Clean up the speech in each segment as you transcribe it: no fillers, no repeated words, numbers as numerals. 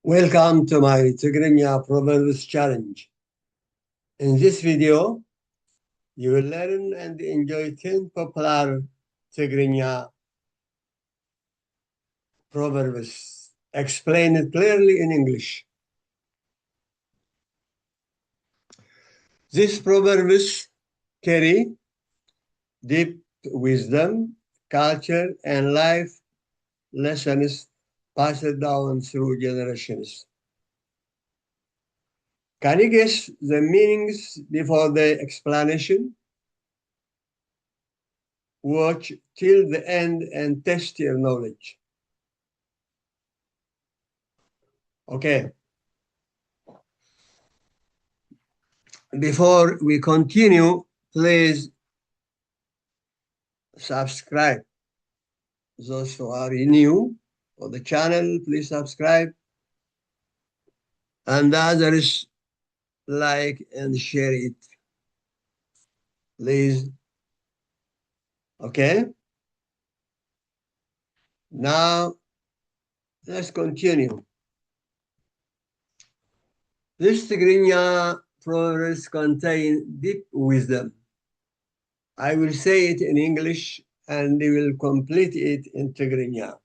Welcome to my Tigrinya Proverbs Challenge. In this video, you will learn and enjoy 10 popular Tigrinya proverbs. Explain it clearly in English. These proverbs carry deep wisdom, culture, and life lessons passed down through generations. Can you guess the meanings before the explanation? Watch till the end and test your knowledge. Okay. Before we continue, please subscribe. Those who are new for the channel, please subscribe. And others, like and share it. Please. Okay. Now, let's continue. This Tigrinya proverbs contain deep wisdom. I will say it in English and we will complete it in Tigrinya.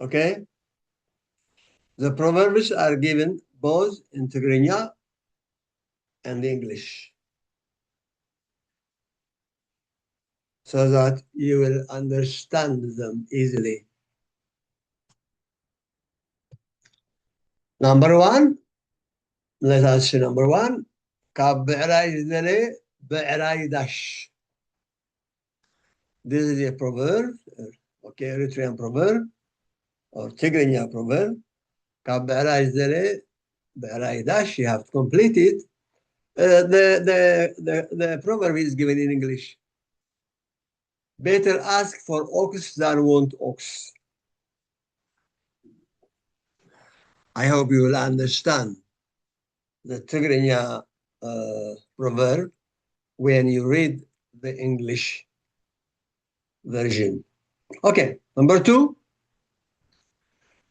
Okay? The proverbs are given both in Tigrinya and English, so that you will understand them easily. Number one, let us see number one. Kab bi'rai zdele, bi'rai dash. This is a proverb, okay, Eritrean proverb, or Tigrinya proverb. Kab bi'rai zdele, bi'rai dash. You have to complete it. The proverb is given in English. Better ask for ox than want ox. I hope you will understand the Tigrinya proverb when you read the English version. Okay, number two.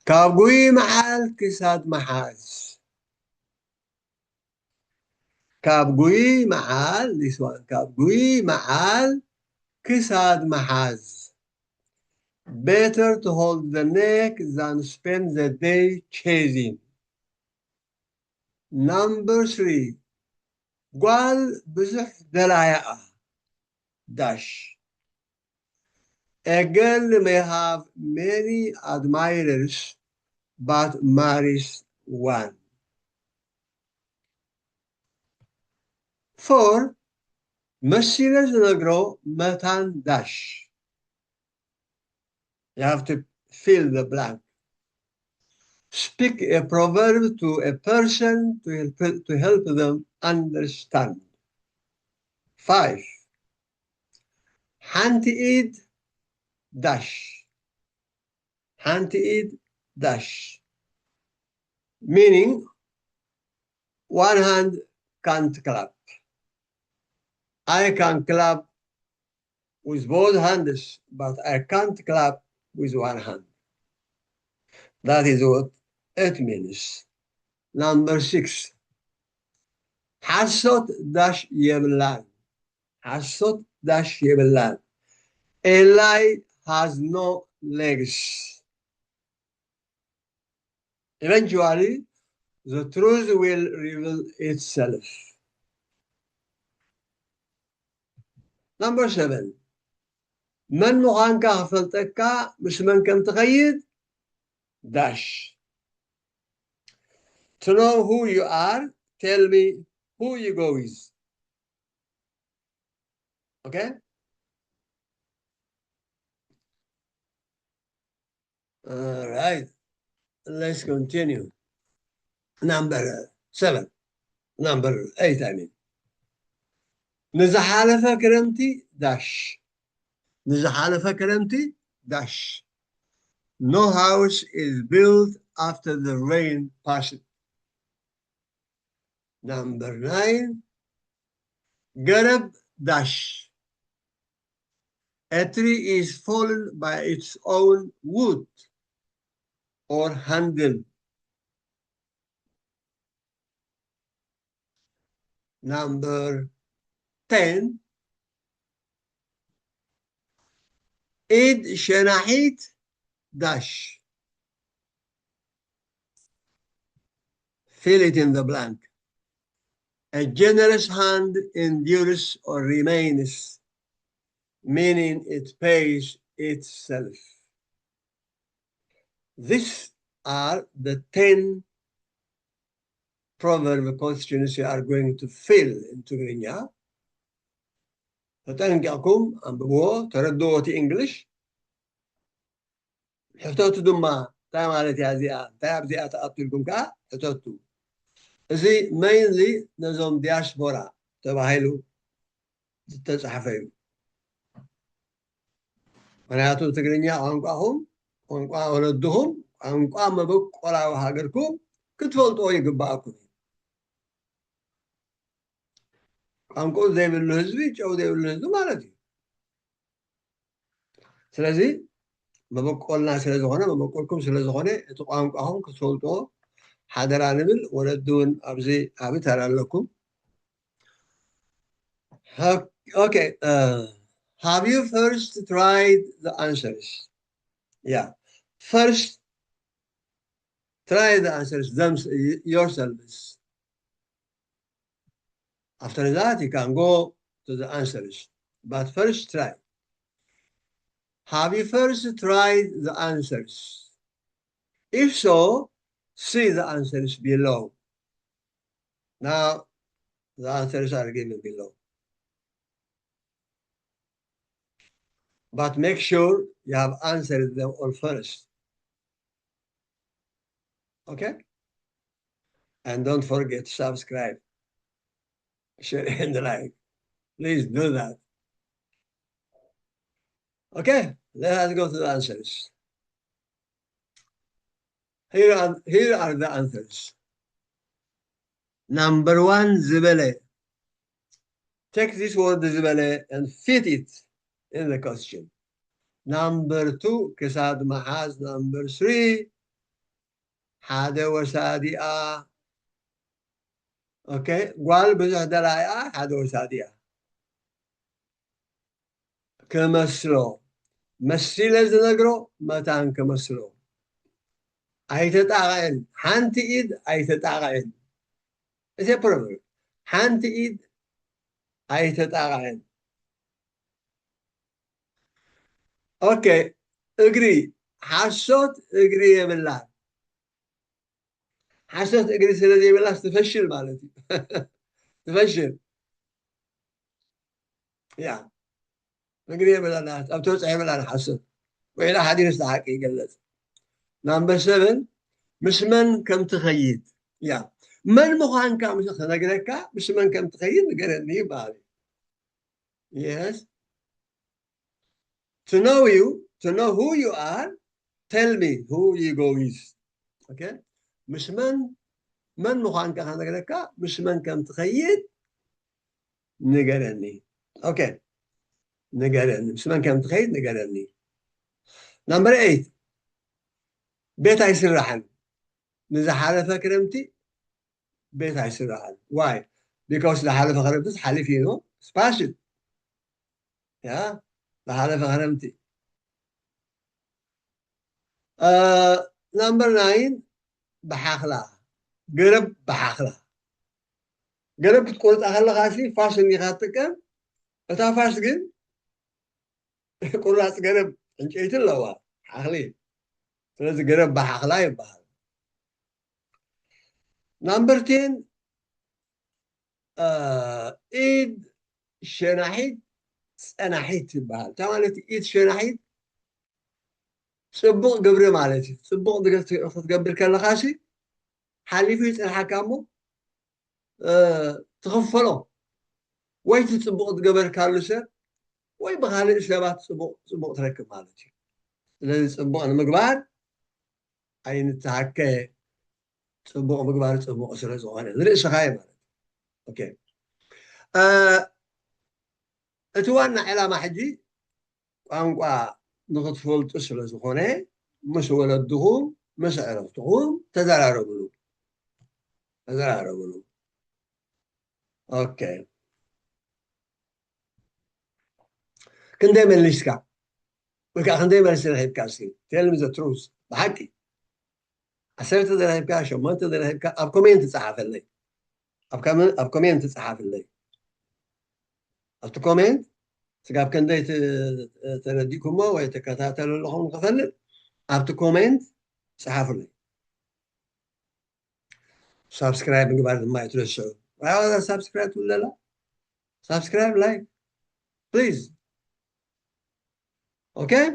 Kabgui ma'al kisad mahaz. Kabgui ma'al, this one. Kabgui ma'al kisad mahaz. Better to hold the neck than spend the day chasing. Number three. Gwal buzh dalaya dash. A girl may have many admirers, but marries one. 4. Masiras negro matan dash. You have to fill the blank. Speak a proverb to a person to help them understand. 5. Hantiid dash. Hantiid dash. Meaning, one hand can't clap. I can clap with both hands, but I can't clap with one hand. That is what it means. Number 6. Hasot dash yeblan. Hasot dash yeblan. A lie has no legs. Eventually, the truth will reveal itself. Number 7. من مغان كغفلتك مش من كم تغيد dash. To know who you are, tell me who you go with. Okay? All right. Let's continue. Number 7. Number 8, I mean. نزحالة كرمتي dash. نزحالة كرمتي dash. No house is built after the rain passes. Number 9. Garab dash. A tree is fallen by its own wood or handle. Number 10. إيد شناحيت dash. Fill it in the blank. A generous hand endures or remains, meaning it pays itself. These are the 10 proverb questions you are going to fill in Tigrinya. فتنقعكم أنبوه تردوه English. حفتوتو دما تامالتي هذه تابزي أتأطلكم كا حفتوتو. إذا mainly نظام diaspora تباهيلو تتصحفيو. ምክንያቱም ትግርኛ ቋንቋሁም ቋንቋ ወለድሁም ቋንቋ መበቆላው ሀገርኩም ክትፈልጦ ይግባአኩም ቋንቋ ዘይብሉ ህዝቢ ጨው ዘይብሉ ህዝቢ ማለት እዩ ስለዚህ መበቆልና ስለዝኾነ መበቆልኩም ስለዝኾነ እቲ ቋንቋሁም ክትፈልጦ ሓደራ ንብል ወለድውን ኣብዚ ተራለኩም okay have you first tried the answers? Yeah. First, try the answers yourselves. After that, you can go to the answers. But first, try. Have you first tried the answers? If so, see the answers below. Now, the answers are given below. But make sure you have answered them all first. Okay? And don't forget to subscribe, share, and like. Please do that. Okay, let's go to the answers. Here are the answers. Number 1, zibele. Take this word zibele and fit it in the question. Number 2, kisad mahaz. Number 3, hade wasadi'a. Okay, gwal bizah dalai'a, hade wasadi'a. كمسلو مسيل زنقرو متان كمسلو أيتتاغين حانت إيد أيتتاغين إذا بروفر حانت إيد أيتتاغين أوكي أجري حسوت أجري بالله حسوت أجري سلدي بالله تفشل مالتي تفشل يا أجري بالله ناس أو توسع بالله حسوت وإلى حد يستحق يقلد. Number 7 مش من كم تخيد يا من مخان كم نقرأك مش من كم تخيد نقرأني بالي. Yes. To know you, to know who you are, tell me who you go with. Okay. مش من مخان كم نقرأك مش من كم تخيد نقرأني. Okay. نقرأني مش من كم تخيد نقرأني. Number 8 بيت يسرحن نزح حالة كرمتي بيت يسرحن. Why? Because لحالة كرمتي حالفينه سباشل. يا لحالة كرمتي. Number 9 بحاخلة قرب بحاخلة قرب تقول أخلا غاسي فاشل يخاطك أتا فاشل يقول راس قرب انجيت اللوا حاخلي فلازم قرب بحاخلة يبقى. Number 10 إيد شناحيد أناحيد يبقى تمالت إيد شناحيد صبغ قبر مالتي صبغ تقبل كلا خاسي حليفي الحكامو تخفلو وي تصبغ قبر كالوسر وي بخالي إسلامات صبغ تركب مالتي لأن صبغ أنا مقبار أين تحكي صبغ مقبار صبغ أسرة زغانة لرئيس خاية مالتي. أوكي أتوانا على ما حجي وأنقوا نغطفول تسلة زغانة مش ولدهم مش عرفتهم تزرعوا اوكي كندي مليسكا وكا كندي مليسكا هيبكاسي tell me the truth بحكي عسرت ده هيبكا شو ما انت ده هيبكا اب كومنت تصحف لي اب كومنت تصحف لي اب كومنت سقاب كندي ترديكم ما ويتكاتلوا لهم غفل اب كومنت صحف لي سبسكرايب بعد ما يترسل هذا سبسكرايب ولا لا سبسكرايب لايك بليز okay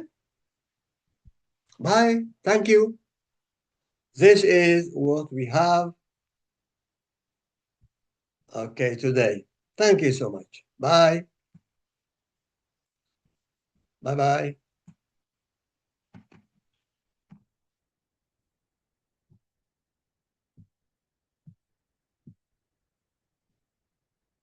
bye thank you this is what we have okay today thank you so much bye bye